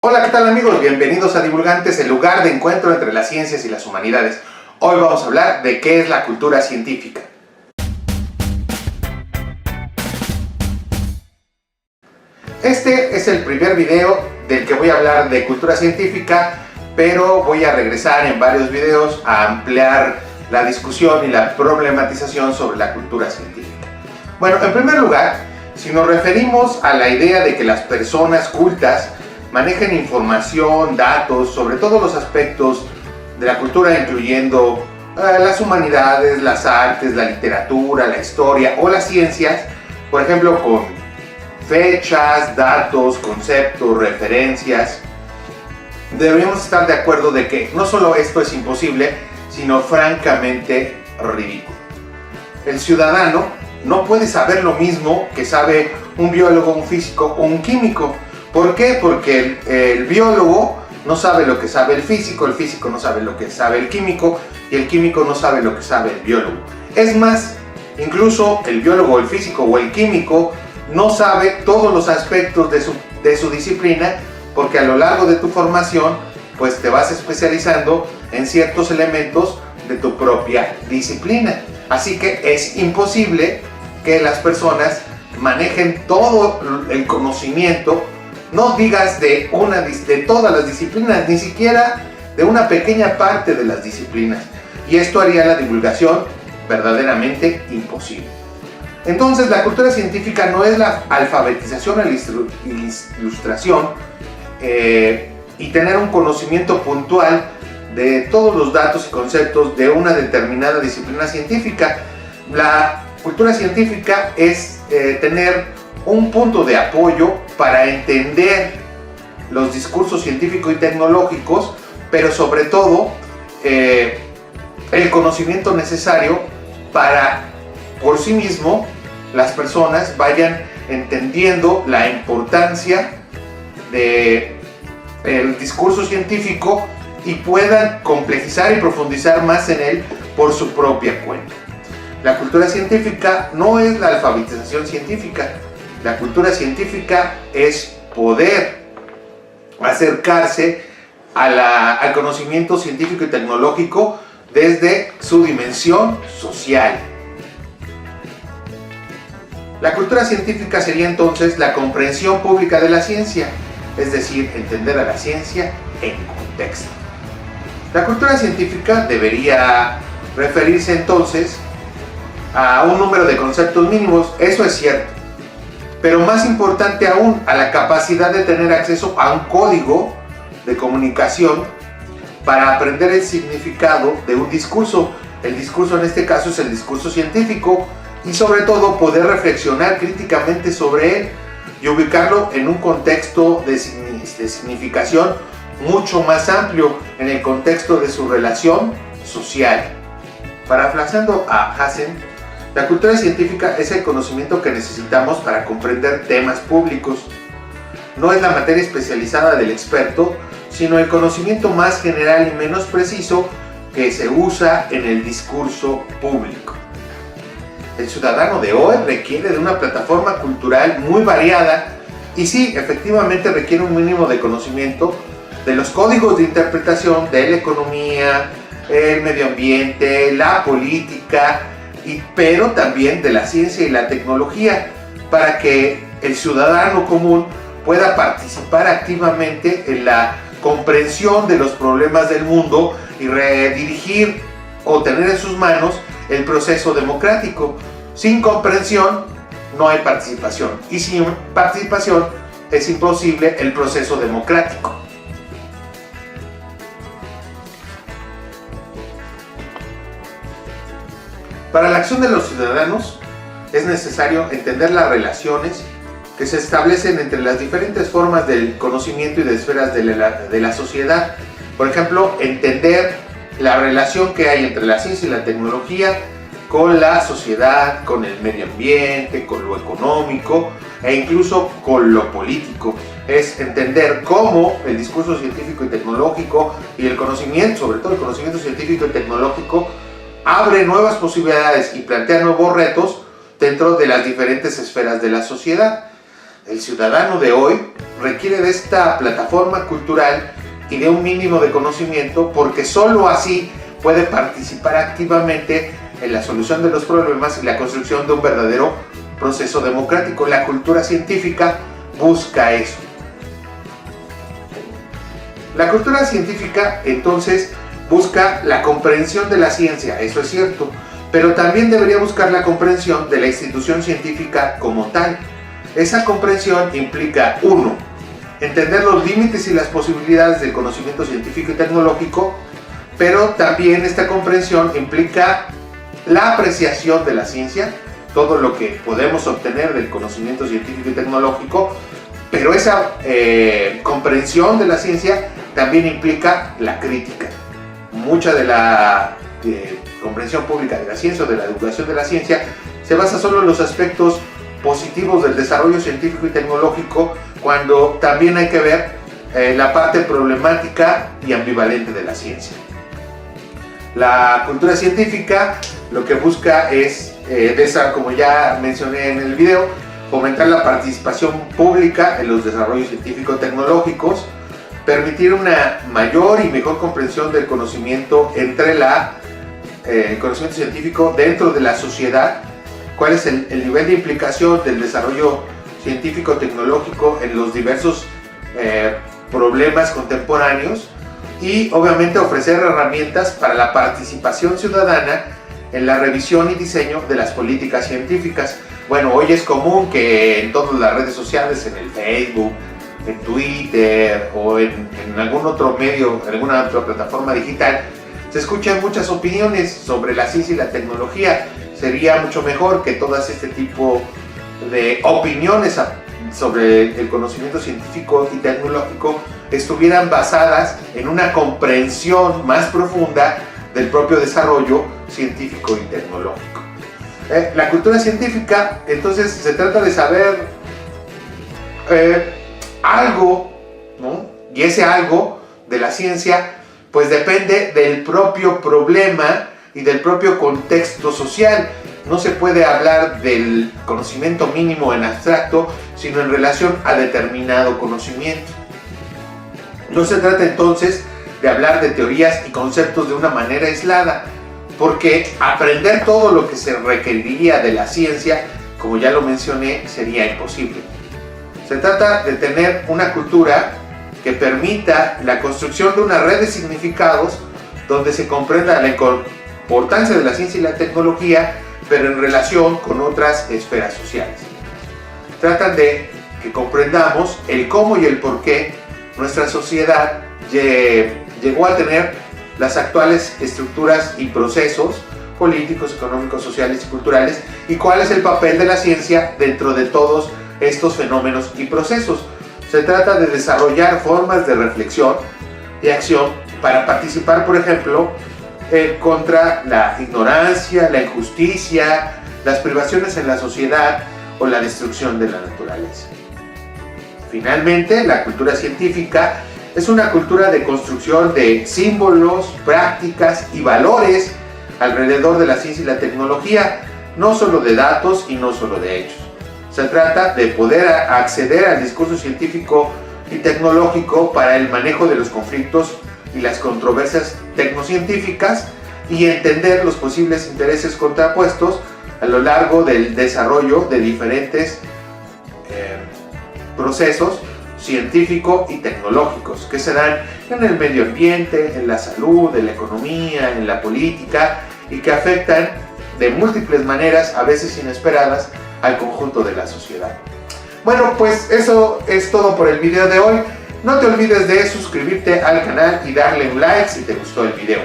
Hola, ¿qué tal amigos? Bienvenidos a Divulgantes, el lugar de encuentro entre las ciencias y las humanidades. Hoy vamos a hablar de qué es la cultura científica. Este es el primer video del que voy a hablar de cultura científica, pero voy a regresar en varios videos a ampliar la discusión y la problematización sobre la cultura científica. Bueno, en primer lugar, si nos referimos a la idea de que las personas cultas manejen información, datos, sobre todos los aspectos de la cultura, incluyendo las humanidades, las artes, la literatura, la historia o las ciencias, por ejemplo, con fechas, datos, conceptos, referencias. Deberíamos estar de acuerdo de que no solo esto es imposible, sino francamente ridículo. El ciudadano no puede saber lo mismo que sabe un biólogo, un físico o un químico. ¿Por qué? Porque el biólogo no sabe lo que sabe el físico no sabe lo que sabe el químico y el químico no sabe lo que sabe el biólogo. Es más, incluso el biólogo, el físico o el químico no sabe todos los aspectos de su disciplina, porque a lo largo de tu formación pues te vas especializando en ciertos elementos de tu propia disciplina. Así que es imposible que las personas manejen todo el conocimiento, no digas de todas las disciplinas, ni siquiera de una pequeña parte de las disciplinas. Y esto haría la divulgación verdaderamente imposible. Entonces, la cultura científica no es la alfabetización o la ilustración y tener un conocimiento puntual de todos los datos y conceptos de una determinada disciplina científica. La cultura científica es tener un punto de apoyo para entender los discursos científicos y tecnológicos, pero sobre todo el conocimiento necesario para por sí mismo las personas vayan entendiendo la importancia del discurso científico y puedan complejizar y profundizar más en él por su propia cuenta. La cultura científica no es la alfabetización científica. La cultura científica es poder acercarse al conocimiento científico y tecnológico desde su dimensión social. La cultura científica sería entonces la comprensión pública de la ciencia, es decir, entender a la ciencia en contexto. La cultura científica debería referirse entonces a un número de conceptos mínimos, eso es cierto, pero más importante aún, a la capacidad de tener acceso a un código de comunicación para aprender el significado de un discurso. El discurso en este caso es el discurso científico, y sobre todo poder reflexionar críticamente sobre él y ubicarlo en un contexto de significación mucho más amplio, en el contexto de su relación social. Parafraseando a Hassen, la cultura científica es el conocimiento que necesitamos para comprender temas públicos. No es la materia especializada del experto, sino el conocimiento más general y menos preciso que se usa en el discurso público. El ciudadano de hoy requiere de una plataforma cultural muy variada y sí, efectivamente requiere un mínimo de conocimiento de los códigos de interpretación de la economía, el medio ambiente, la política, pero también de la ciencia y la tecnología, para que el ciudadano común pueda participar activamente en la comprensión de los problemas del mundo y redirigir o tener en sus manos el proceso democrático. Sin comprensión no hay participación, y sin participación es imposible el proceso democrático. Para la acción de los ciudadanos es necesario entender las relaciones que se establecen entre las diferentes formas del conocimiento y de esferas de la sociedad. Por ejemplo, entender la relación que hay entre la ciencia y la tecnología con la sociedad, con el medio ambiente, con lo económico e incluso con lo político. Es entender cómo el discurso científico y tecnológico y el conocimiento, sobre todo el conocimiento científico y tecnológico, abre nuevas posibilidades y plantea nuevos retos dentro de las diferentes esferas de la sociedad. El ciudadano de hoy requiere de esta plataforma cultural y de un mínimo de conocimiento, porque sólo así puede participar activamente en la solución de los problemas y la construcción de un verdadero proceso democrático. La cultura científica busca eso. La cultura científica entonces busca la comprensión de la ciencia, eso es cierto, pero también debería buscar la comprensión de la institución científica como tal. Esa comprensión implica, 1, entender los límites y las posibilidades del conocimiento científico y tecnológico, pero también esta comprensión implica la apreciación de la ciencia, todo lo que podemos obtener del conocimiento científico y tecnológico, pero esa comprensión de la ciencia también implica la crítica. Mucha de la comprensión pública de la ciencia o de la educación de la ciencia se basa solo en los aspectos positivos del desarrollo científico y tecnológico, cuando también hay que ver la parte problemática y ambivalente de la ciencia. La cultura científica lo que busca es, como ya mencioné en el video, fomentar la participación pública en los desarrollos científico-tecnológicos, permitir una mayor y mejor comprensión del conocimiento el conocimiento científico dentro de la sociedad, cuál es el nivel de implicación del desarrollo científico-tecnológico en los diversos problemas contemporáneos, y obviamente ofrecer herramientas para la participación ciudadana en la revisión y diseño de las políticas científicas. Bueno, hoy es común que en todas las redes sociales, en el Facebook, en Twitter o en algún otro medio, en alguna otra plataforma digital, se escuchan muchas opiniones sobre la ciencia y la tecnología. Sería mucho mejor que todas este tipo de opiniones sobre el conocimiento científico y tecnológico estuvieran basadas en una comprensión más profunda del propio desarrollo científico y tecnológico. La cultura científica, entonces, se trata de saber algo, ¿no? Y ese algo de la ciencia pues depende del propio problema y del propio contexto social. No se puede hablar del conocimiento mínimo en abstracto, sino en relación a determinado conocimiento. No se trata entonces de hablar de teorías y conceptos de una manera aislada, porque aprender todo lo que se requeriría de la ciencia, como ya lo mencioné, sería imposible. Se trata de tener una cultura que permita la construcción de una red de significados donde se comprenda la importancia de la ciencia y la tecnología, pero en relación con otras esferas sociales. Tratan de que comprendamos el cómo y el por qué nuestra sociedad llegó a tener las actuales estructuras y procesos políticos, económicos, sociales y culturales, y cuál es el papel de la ciencia dentro de todos estos fenómenos y procesos. Se trata de desarrollar formas de reflexión y acción para participar, por ejemplo, contra la ignorancia, la injusticia, las privaciones en la sociedad o la destrucción de la naturaleza. Finalmente, la cultura científica es una cultura de construcción de símbolos, prácticas y valores alrededor de la ciencia y la tecnología, no solo de datos y no solo de hechos. Se trata de poder acceder al discurso científico y tecnológico para el manejo de los conflictos y las controversias tecnocientíficas y entender los posibles intereses contrapuestos a lo largo del desarrollo de diferentes procesos científico y tecnológicos que se dan en el medio ambiente, en la salud, en la economía, en la política, y que afectan de múltiples maneras, a veces inesperadas, al conjunto de la sociedad. Bueno, pues eso es todo por el video de hoy. No te olvides de suscribirte al canal y darle un like si te gustó el video.